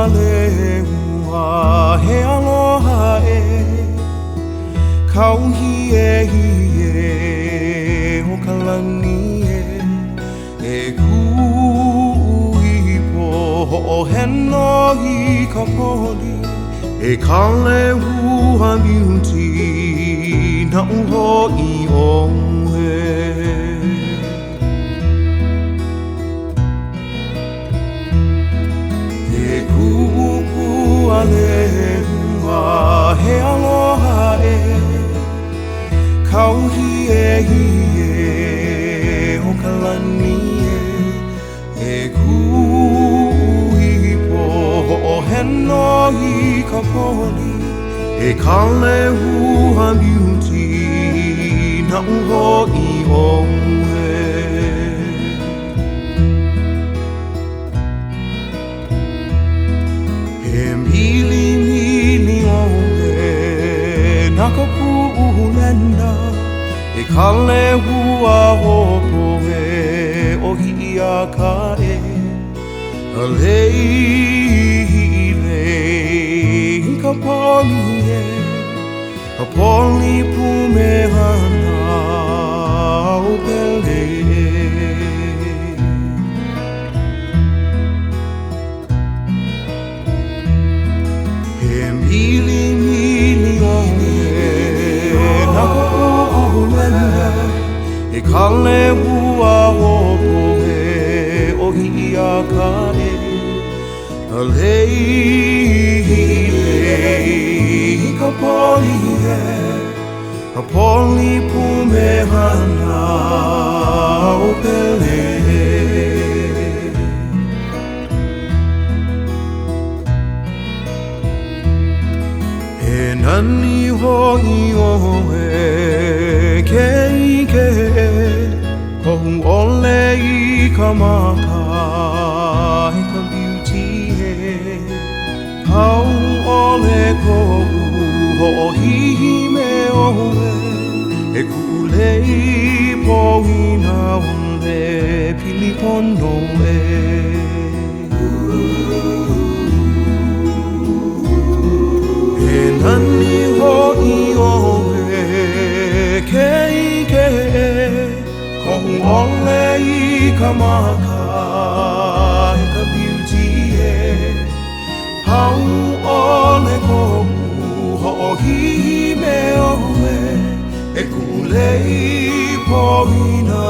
alewa he aloha e kauhi e ho kalani e kuipo ho heno I ka poli e kale hua miuti na uho I onwe alewa he aloha e kauhi e ho kalani e kuipo ho heno I ka poli e kale hua miuti na uho I onwe Naka pu'ulena e kale hua hopo e o hi'a ka e a lei ka poli e a poli pumehana o pele e mili e kale hua hopo e o hi'a ka e a lei ka poli e a poli pumehana o pele e nani ho'i o e ke kohu ole I ka maka I ka beauty he hau ole kohu ho'ihi me oe e ku'ulei poina ole pili pono e e nani ho'i oe ke kohu ole I ka maka I ka beauty e hau ole kohu ho'ihi me oe e ku'ulei poina